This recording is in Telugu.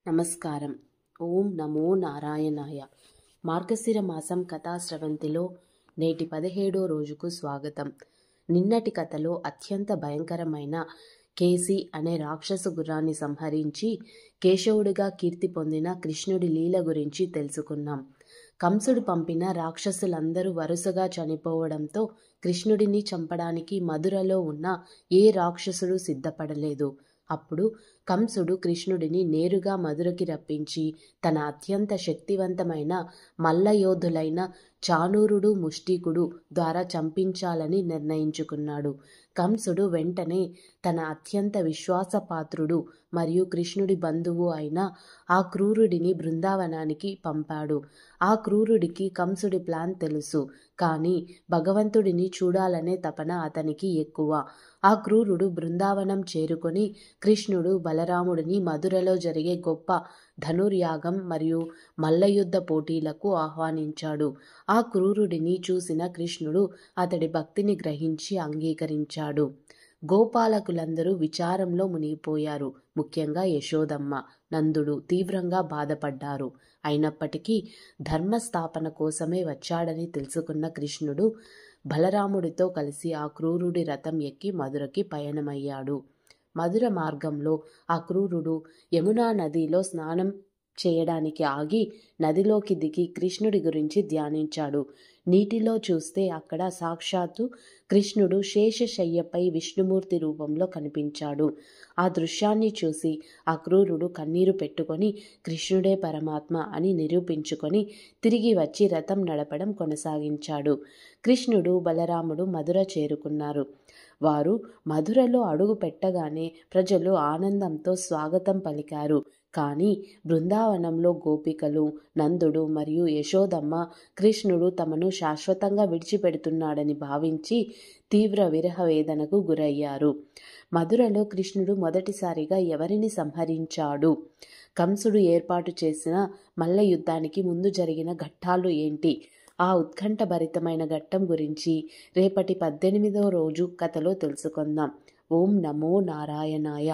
నమస్కారం. ఓం నమో నారాయణాయ. మార్గశిర మాసం కథాశ్రవంతిలో నేటి 17వ రోజుకు స్వాగతం. నిన్నటి కథలో అత్యంత భయంకరమైన కేసి అనే రాక్షసు గుర్రాన్ని సంహరించి కేశవుడిగా కీర్తి పొందిన కృష్ణుడి లీల గురించి తెలుసుకున్నాం. కంసుడు పంపిన రాక్షసులందరూ వరుసగా చనిపోవడంతో కృష్ణుడిని చంపడానికి మధురలో ఉన్న ఏ రాక్షసుడు సిద్ధపడలేదు. అప్పుడు కంసుడు కృష్ణుడిని నేరుగా మధురకి రప్పించి తన అత్యంత శక్తివంతమైన మల్లయోధులైన చాణూరుడు, ముష్టికుడు ద్వారా చంపించాలని నిర్ణయించుకున్నాడు. కంసుడు వెంటనే తన అత్యంత విశ్వాసపాత్రుడు మరియు కృష్ణుడి బంధువు అయిన ఆ క్రూరుడిని బృందావనానికి పంపాడు. ఆ క్రూరుడికి కంసుడి ప్లాన్ తెలుసు, కానీ భగవంతుడిని చూడాలనే తపన అతనికి ఎక్కువ. ఆ క్రూరుడు బృందావనం చేరుకొని కృష్ణుడు, బలరాముడిని మధురలో జరిగే గొప్ప ధనుర్యాగం మరియు మల్లయుద్ధ పోటీలకు ఆహ్వానించాడు. ఆ క్రూరుడిని చూసిన కృష్ణుడు అతడి భక్తిని గ్రహించి అంగీకరించాడు. గోపాలకులందరూ విచారంలో మునిగిపోయారు. ముఖ్యంగా యశోదమ్మ, నందుడు తీవ్రంగా బాధపడ్డారు. అయినప్పటికీ ధర్మస్థాపన కోసమే వచ్చాడని తెలుసుకున్న కృష్ణుడు బలరాముడితో కలిసి ఆ క్రూరుడి రథం ఎక్కి మధురకి పయనమయ్యాడు. మధుర మార్గంలో ఆ క్రూరుడు యమునా నదిలో స్నానం చేయడానికి ఆగి నదిలోకి దిగి కృష్ణుడి గురించి ధ్యానించాడు. నీటిలో చూస్తే అక్కడ సాక్షాత్తు కృష్ణుడు శేషశయ్యపై విష్ణుమూర్తి రూపంలో కనిపించాడు. ఆ దృశ్యాన్ని చూసి ఆ క్రూరుడు కన్నీరు పెట్టుకొని కృష్ణుడే పరమాత్మ అని నిరూపించుకొని తిరిగి వచ్చి రథం నడపడం కొనసాగించాడు. కృష్ణుడు, బలరాముడు మధుర చేరుకున్నారు. వారు మధురలో అడుగు పెట్టగానే ప్రజలు ఆనందంతో స్వాగతం పలికారు. కానీ బృందావనంలో గోపికలు, నందుడు మరియు యశోదమ్మ కృష్ణుడు తమను శాశ్వతంగా విడిచిపెడుతున్నాడని భావించి తీవ్ర విరహ వేదనకు గురయ్యారు. మధురలో కృష్ణుడు మొదటిసారిగా ఎవరిని సంహరించాడు? కంసుడు ఏర్పాటు చేసిన మల్ల యుద్ధానికి ముందు జరిగిన ఘట్టాలు ఏంటి? ఆ ఉత్కంఠభరితమైన ఘట్టం గురించి రేపటి 18వ రోజు కథలో తెలుసుకుందాం. ఓం నమో నారాయణాయ.